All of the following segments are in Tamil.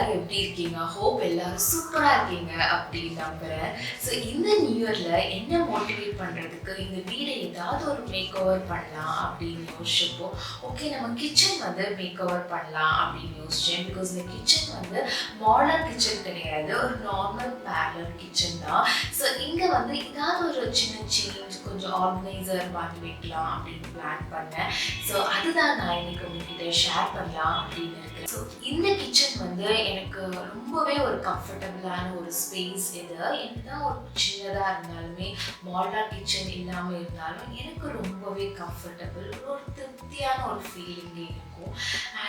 எல்லாரும் எப்படி இருக்கீங்க? ஹோப் எல்லாரும் சூப்பரா இருக்கீங்க அப்படின்னு நம்புறேன். ஸோ இந்த நியூ இயர்ல என்ன மோட்டிவேட் பண்றதுக்கு இந்த வீடை ஏதாவது ஒரு மேக் ஓவர் பண்ணலாம் அப்படின்னு யோசிச்சப்போ, ஓகே நம்ம கிச்சன் வந்து மேக் ஓவர் பண்ணலாம் அப்படின்னு யோசிச்சேன். பிகாஸ் இந்த கிச்சன் வந்து மாடர்ன் கிச்சன் கிடையாது, ஒரு நார்மல் பேரலர் கிச்சன் தான். ஸோ இங்கே வந்து ஏதாவது ஒரு சின்ன சேஞ்ச், கொஞ்சம் ஆர்கனைசர் வாங்கி வைக்கலாம் அப்படின்னு பிளான் பண்ணேன். ஸோ அதுதான் நான் இன்னைக்கு உங்ககிட்ட ஷேர் பண்ணலாம் அப்படின்னு இருக்கேன். ஸோ இந்த கிச்சன் வந்து எனக்கு ரொம்பவே ஒரு கம்ஃபர்டபுளான ஒரு ஸ்பேஸ். இது என்னதான் ஒரு சின்னதாக இருந்தாலுமே, மாடர்ன் கிச்சன் இல்லாமல் இருந்தாலும் எனக்கு ரொம்பவே கம்ஃபர்டபுள், ஒரு திருப்தியான ஒரு ஃபீலிங்கே இருக்கும்.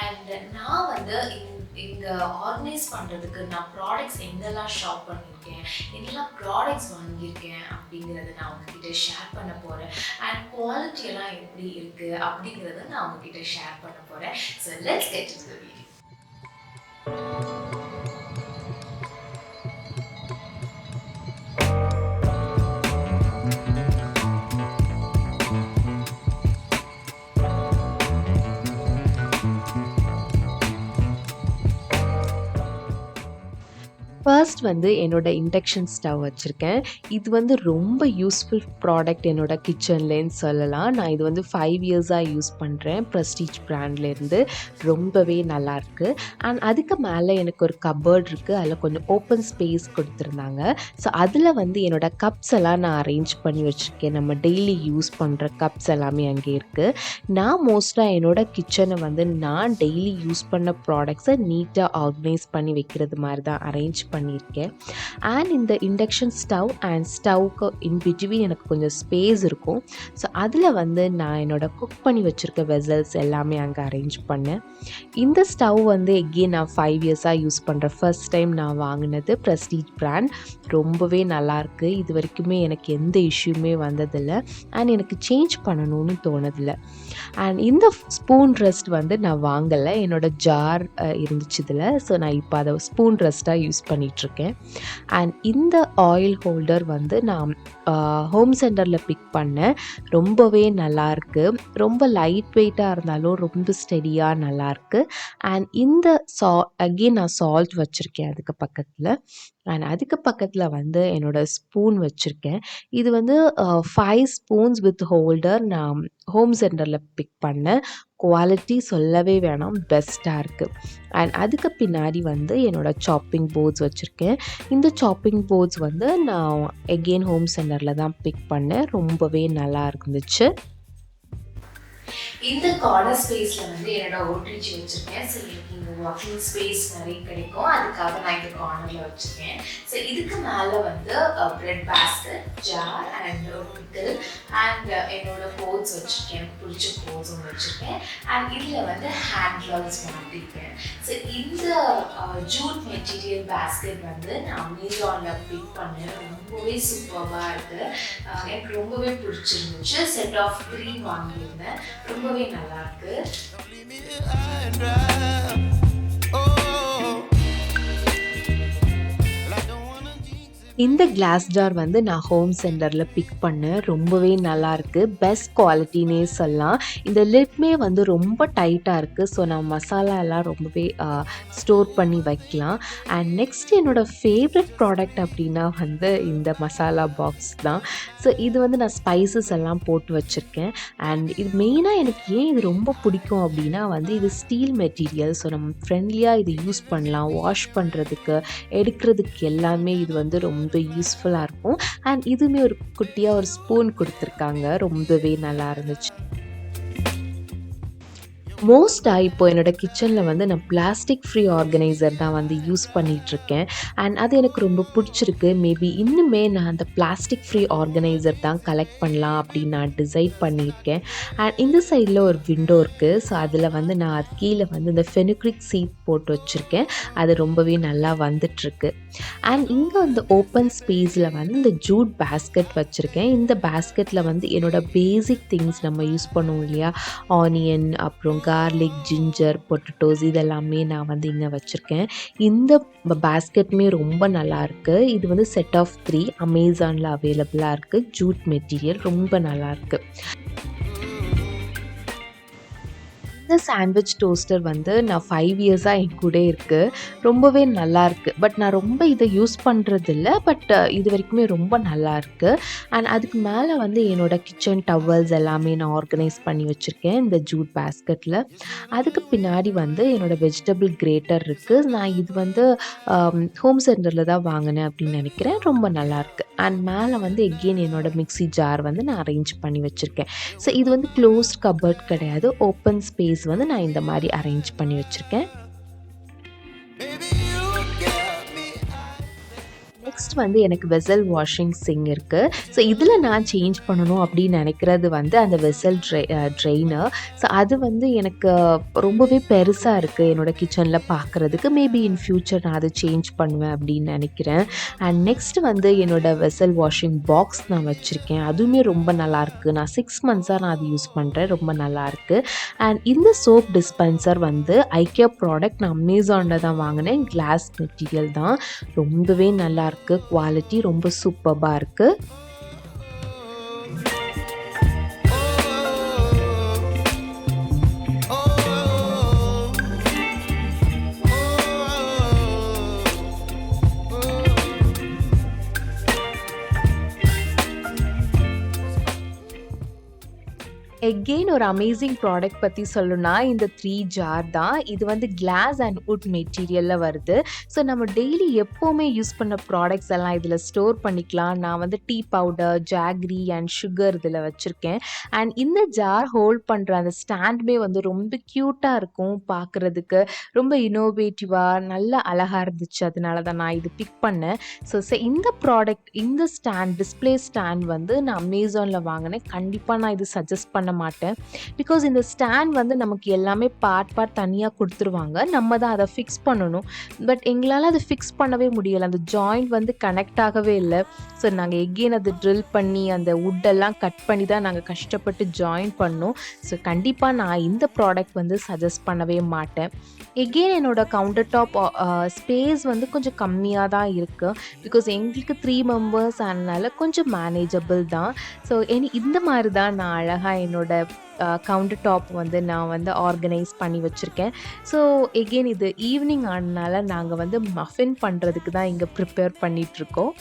அண்ட் நான் வந்து இங்கே ஆர்கனைஸ் பண்ணுறதுக்கு நான் ப்ராடக்ட்ஸ் எங்கெல்லாம் ஷாப் பண்ணியிருக்கேன், என்னெல்லாம் ப்ராடக்ட்ஸ் வாங்கியிருக்கேன் அப்படிங்கிறத நான் உங்ககிட்ட ஷேர் பண்ண போகிறேன். அண்ட் குவாலிட்டியெல்லாம் எப்படி இருக்குது அப்படிங்கிறத நான் உங்ககிட்ட ஷேர் பண்ண போகிறேன். So let's get into the video. First வந்து என்னோட இண்டக்ஷன் ஸ்டவ் வச்சுருக்கேன். இது வந்து ரொம்ப யூஸ்ஃபுல் ப்ராடக்ட் என்னோட கிச்சன்லேன்னு சொல்லலாம். நான் இது வந்து 5 இயர்ஸாக யூஸ் பண்ணுறேன். ப்ரெஸ்டீஜ் பிராண்ட்லேருந்து ரொம்பவே நல்லாயிருக்கு. அண்ட் அதுக்கு மேலே எனக்கு ஒரு கபர்ட் இருக்குது, அதில் கொஞ்சம் ஓப்பன் ஸ்பேஸ் கொடுத்துருந்தாங்க. ஸோ அதில் வந்து என்னோடய கப்ஸ் எல்லாம் நான் அரேஞ்ச் பண்ணி வச்சுருக்கேன். நம்ம டெய்லி யூஸ் பண்ணுற கப்ஸ் எல்லாமே அங்கே இருக்குது. நான் மோஸ்ட்டாக என்னோட கிச்சனை வந்து நான் டெய்லி யூஸ் பண்ண ப்ராடக்ட்ஸை நீட்டாக ஆர்கனைஸ் பண்ணி வைக்கிறது மாதிரி தான் அரேஞ்ச் பண்ணியிருக்கேன். அண்ட் இந்த இண்டக்ஷன் ஸ்டவ் அண்ட் ஸ்டவ்க்கு இன் பிட்வீன் எனக்கு கொஞ்சம் ஸ்பேஸ் இருக்கும். ஸோ அதில் வந்து நான் என்னோடய குக் பண்ணி வச்சுருக்க வெசல்ஸ் எல்லாமே அங்கே அரேஞ்ச் பண்ணேன். இந்த ஸ்டவ் வந்து எகெயின் நான் 5 இயர்ஸாக யூஸ் பண்ணுறேன். ஃபர்ஸ்ட் டைம் நான் வாங்கினது ப்ரெஸ்டீஜ் பிராண்ட். ரொம்பவே நல்லாயிருக்கு. இது வரைக்குமே எனக்கு எந்த இஷ்யூமே வந்ததில்லை. அண்ட் எனக்கு சேஞ்ச் பண்ணணும்னு தோணதில்லை. அண்ட் இந்த ஸ்பூன் ரெஸ்ட் வந்து நான் வாங்கலை, என்னோடய ஜார் இருந்துச்சு இதில். ஸோ நான் இப்போ அதை ஸ்பூன் ரெஸ்ட்டாக யூஸ் பண்ணிகிட்ருக்கேன். அண்ட் இந்த ஆயில் ஹோல்டர் வந்து நான் ஹோம் சென்டரில் பிக் பண்ணேன். ரொம்பவே நல்லாயிருக்கு. ரொம்ப லைட் வெயிட்டாக இருந்தாலும் ரொம்ப ஸ்டெடியாக நல்லாயிருக்கு. அண்ட் இந்த அகெயின் நான் சால்ட் வச்சுருக்கேன் அதுக்கு பக்கத்தில். அண்ட் அதுக்கு பக்கத்தில் வந்து என்னோடய ஸ்பூன் வச்சுருக்கேன். இது வந்து 5 ஸ்பூன்ஸ் வித் ஹோல்டர் நான் ஹோம் சென்டரில் பிக் பண்ணேன். குவாலிட்டி சொல்லவே வேணாம், பெஸ்ட்டாக இருக்குது. அண்ட் அதுக்கு பின்னாடி வந்து என்னோடய சாப்பிங் போர்ட்ஸ் வச்சுருக்கேன். இந்த சாப்பிங் போர்ட்ஸ் வந்து நான் எகெயின் ஹோம் சென்டரில் தான் பிக் பண்ணேன். ரொம்பவே நல்லா இருந்துச்சு. இந்த கார்னர் ஸ்பேஸில் வந்து என்னோட ஓட்ரிச்சி வச்சுருக்கேன். ஸோ எனக்கு இங்கே வாக்கிங் ஸ்பேஸ் நிறைய கிடைக்கும், அதுக்காக நான் இந்த கார்னரில் வச்சுருக்கேன். ஸோ இதுக்கு மேலே வந்து ப்ரெட் பேஸ்கெட், ஜார் அண்ட் ஒரு பிக்கிள் அண்ட் என்னோட கோட்ஸ் வச்சுருக்கேன். பிடிச்ச கோட்ஸும் வச்சுருக்கேன். அண்ட் இதில் வந்து ஹேண்ட் க்ளவுஸ் மாட்டிருக்கேன். ஸோ இந்த ஜூட் மெட்டீரியல் பேஸ்கெட் வந்து நான் அமேசானில் பிக் பண்ணேன். ரொம்பவே சூப்பராக இருக்குது. எனக்கு ரொம்பவே பிடிச்சிருந்துச்சு. செட் ஆஃப் 3 வாங்கியிருந்தேன். ரொம்பவே நல்லா இருக்கு. இந்த கிளாஸ் ஜார் வந்து நான் ஹோம் சென்டரில் பிக் பண்ணேன். ரொம்பவே நல்லாயிருக்கு. பெஸ்ட் குவாலிட்டினே சொல்லலாம். இந்த லிட்மே வந்து ரொம்ப டைட்டாக இருக்குது. ஸோ நான் மசாலா எல்லாம் ரொம்பவே ஸ்டோர் பண்ணி வைக்கலாம். அண்ட் நெக்ஸ்ட் என்னோடய ஃபேவரட் ப்ராடக்ட் அப்படின்னா வந்து இந்த மசாலா பாக்ஸ் தான். ஸோ இது வந்து நான் ஸ்பைசஸ் எல்லாம் போட்டு வச்சுருக்கேன். அண்ட் இது மெயினாக எனக்கு ஏன் இது ரொம்ப பிடிக்கும் அப்படின்னா வந்து இது ஸ்டீல் மெட்டீரியல். ஸோ நம்ம ஃப்ரெண்ட்லியாக இது யூஸ் பண்ணலாம். வாஷ் பண்ணுறதுக்கு, எடுக்கிறதுக்கு எல்லாமே இது வந்து ரொம்ப யூஸ்ஃபுல்லாக இருக்கும். அண்ட் இதுவுமே ஒரு குட்டியாக ஒரு ஸ்பூன் கொடுத்துருக்காங்க. ரொம்பவே நல்லா இருந்துச்சு. மோஸ்ட்டாக இப்போ என்னோடய கிச்சனில் வந்து நான் பிளாஸ்டிக் ஃப்ரீ ஆர்கனைசர் தான் வந்து யூஸ் பண்ணிகிட்ருக்கேன். அண்ட் அது எனக்கு ரொம்ப பிடிச்சிருக்கு. மேபி இன்னுமே நான் அந்த பிளாஸ்டிக் ஃப்ரீ ஆர்கனைசர் தான் கலெக்ட் பண்ணலாம் அப்படின்னு நான் டிசைட் பண்ணியிருக்கேன். அண்ட் இந்த சைடில் ஒரு விண்டோ இருக்குது. ஸோ அதில் வந்து நான் அது கீழே வந்து இந்த ஃபெனுக்ரிக் சீட் போட்டு வச்சுருக்கேன். அது ரொம்பவே நல்லா வந்துட்டுருக்கு. அண்ட் இங்கே அந்த ஓப்பன் ஸ்பேஸில் வந்து இந்த ஜூட் பேஸ்கெட் வச்சுருக்கேன். இந்த பேஸ்கெட்டில் வந்து என்னோடய பேசிக் திங்ஸ் நம்ம யூஸ் பண்ணுவோம் இல்லையா, ஆனியன், அப்புறம் கார்லிக், ஜிஞ்சர், பொட்டேட்டோஸ், இதெல்லாமே நான் வந்து இங்கே வச்சுருக்கேன். இந்த பேஸ்கெட்டுமே ரொம்ப நல்லாயிருக்கு. இது வந்து செட் ஆஃப் 3 அமேசானில் அவைலபிளாக இருக்குது. ஜூட் மெட்டீரியல் ரொம்ப நல்லாயிருக்கு. இந்த சாண்ட்விச் டோஸ்டர் வந்து நான் 5 இயர்ஸா என் கூடயே இருக்கு. ரொம்பவே நல்லாருக்கு. பட் நான் ரொம்ப இத யூஸ் பண்றதில்ல. பட் இது வரைக்குமே ரொம்ப நல்லாருக்கு. அண்ட் அதுக்கு மேல வந்து என்னோட கிச்சன் டவல்ஸ் எல்லாமே நான் ஆர்கனைஸ் பண்ணி வச்சிருக்கேன் இந்த ஜூட் பேஸ்கெட்ல. அதுக்கு பின்னாடி வந்து என்னோட வெஜிடபிள் கிரேட்டர் இருக்கு. நான் இது வந்து ஹோம் சென்டர்ல தான் வாங்குனேன் அப்படின்னு நெனைக்கிறேன். ரொம்ப நல்லாருக்கு. அண்ட் மேல வந்து எகெயின் என்னோட மிக்ஸி ஜார் வந்து நான் அரேஞ்ச் பண்ணி வச்சிருக்கேன். ஸோ இது வந்து க்ளோஸ்ட் கப்போர்ட் கிடையாது. ஓப்பன் ஸ்பேஸ் வந்து நான் இந்த மாரி அரேஞ்ச் பண்ணி வச்சிருக்கேன். நெக்ஸ்ட் வந்து எனக்கு வெசல் வாஷிங் சிங்க் இருக்கு. ஸோ இதில நான் சேஞ்ச் பண்ணணும் அப்படின்னு நெனைக்கிறது வந்து அந்த வெசல் ட்ரெய்னர். ஸோ அது வந்து எனக்கு ரொம்பவே பெருசா இருக்கு என்னோட கிச்சன்ல பார்க்குறதுக்கு. மேபி இன் ஃபியூச்சர் நான் அத சேஞ்ச் பண்ணுவேன் அப்படின்னு நெனைக்கிறேன். அண்ட் நெக்ஸ்ட் வந்து என்னோட வெசல் வாஷிங் பாக்ஸ் நான் வச்சிருக்கேன். அதுவுமே ரொம்ப நல்லாருக்கு. நான் 6 மந்த்ஸா நான் அது யூஸ் பண்றேன். ரொம்ப நல்லாருக்கு. அண்ட் இந்த சோப் டிஸ்பென்சர் வந்து ஐக்கியா ப்ராடக்ட் நான் அமேசான்ல தான் வாங்குனேன். கிளாஸ் மெட்டீரியல் தான். ரொம்பவே நல்லாருக்கு. குவாலிட்டி ரொம்ப சூப்பர்பா இருக்கு. எகெயின் ஒரு அமேசிங் ப்ராடக்ட் பத்தி சொல்லணும்னா, இந்த 3 ஜார் தான். இது வந்து கிளாஸ் அண்ட் வுட் மெட்டீரியல்ல வருது. ஸோ நம்ம டெய்லி எப்பவுமே யூஸ் பண்ண ப்ராடக்ட்ஸ் எல்லாம் இதில ஸ்டோர் பண்ணிக்கலாம். நான் வந்து tea powder, jaggery and sugar இதில வச்சிருக்கேன். அண்ட் இந்த ஜார் ஹோல்ட் பண்ற அந்த ஸ்டாண்டுமே வந்து ரொம்ப கியூட்டா இருக்கும் பார்க்குறதுக்கு. ரொம்ப இன்னோவேட்டிவா நல்லா அழகா இருந்துச்சு. அதனால தான் நான் இது பிக் பண்ணேன். இந்த ப்ராடக்ட் இந்த டிஸ்ப்ளே ஸ்டாண்ட் வந்து நான் அமேசான்ல வாங்குனேன். கண்டிப்பா நான் இது சஜெஸ்ட் பண்ண மாட்டேன். பிகாஸ் இந்த ஸ்டாண்ட் வந்து நமக்கு எல்லாமே பார்ட் தனியா குடுத்துருவாங்க. நம்ம தான் அத ஃபிக்ஸ் பண்ணணும். பட் எங்களால அத ஃபிக்ஸ் பண்ணவே முடியல. அந்த ஜாயிண்ட் வந்து கனெக்ட் ஆகவே இல்ல. ஸோ நாங்க எகெயின் அத ட்ரில் பண்ணி அந்த வுட் எல்லாம் கட் பண்ணி தான் நாங்க கஷ்டப்பட்டு ஜாயின் பண்ணோம். ஸோ கண்டிப்பா நான் இந்த ப்ராடக்ட் வந்து சஜெஸ்ட் பண்ணவே மாட்டேன். எகெயின் என்னோட கவுண்டர் டாப் ஸ்பேஸ் வந்து கொஞ்சம் கம்மியா தான் இருக்கு. பிகாஸ் எங்களுக்கு 3 மெம்பர்ஸ் அதனால கொஞ்சம் மேனேஜபிள் தான். ஸோ இந்த மாரி தான் நான் அழகா என்னோட கவுண்டர் டாப் வந்து நான் வந்து ஆர்கனைஸ் பண்ணி வச்சிருக்கேன். ஸோ எகெயின் இது ஈவினிங் ஆனனால நாங்க வந்து மஃபின் பண்றதுக்கு தான் இங்க ப்ரிப்பேர் பண்ணிட்டுருக்கோம்.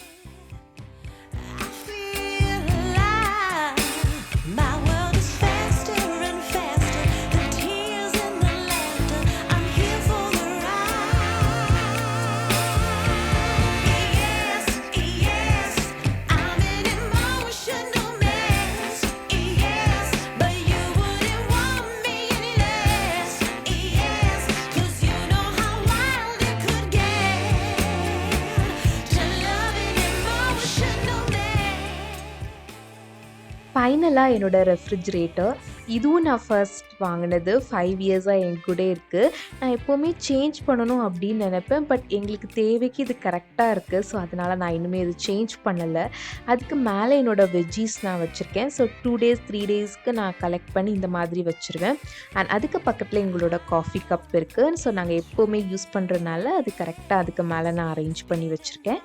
ஃபைனலா என்னோட ரெஃப்ரிஜிரேட்டர். இதுவும் நான் ஃபர்ஸ்ட் வாங்குனது. 5 இயர்ஸா என் கூட இருக்கு. நான் எப்பவுமே சேஞ்ச் பண்ணணும் அப்படின்னு நெனைப்பேன். பட் எங்களுக்கு தேவைக்கு இது கரெக்ட்டா இருக்கு. ஸோ அதனால நான் இன்னுமே இது சேஞ்ச் பண்ணல. அதுக்கு மேல என்னோட வெஜ்ஜீஸ் நான் வச்சிருக்கேன். ஸோ 2 டேஸ் 3 டேஸ்க்கு நான் கலெக்ட் பண்ணி இந்த மாதிரி வச்சுருவேன். அண்ட் அதுக்கு பக்கத்துல எங்களோட காஃபி கப் இருக்கு. ஸோ நாங்க எப்பவுமே யூஸ் பண்றனால அது கரெக்ட்டா அதுக்கு மேல நான் அரேஞ்ச் பண்ணி வச்சிருக்கேன்.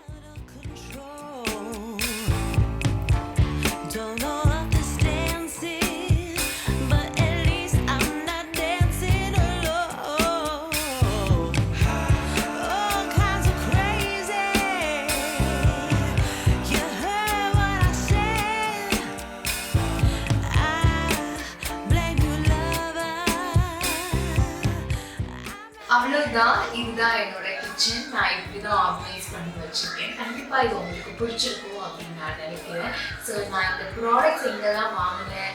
அவ்வளவுதான். இதுதான் என்னோட கிச்சன். நான் இப்படிதான் ஆர்கனைஸ் பண்ணி வச்சிருக்கேன். கண்டிப்பா இது உங்களுக்கு பிடிச்சிருக்கும் அப்படின்னு நான் நினைக்கிறேன். ஸோ நான் இந்த ப்ராடக்ட்ஸ் எங்கெல்லாம் வாங்கினேன்,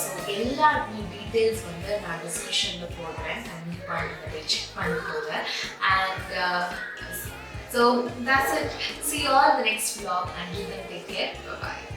ஸோ எல்லா டீட்டெயில்ஸ் வந்து நான் டிஸ்கிரிப்ஷன்ல போடுறேன். கண்டிப்பா நீங்கள் செக் பண்ணிக்கோங்க. And so that's it. See you all in the next vlog. Until then, take care. Bye bye.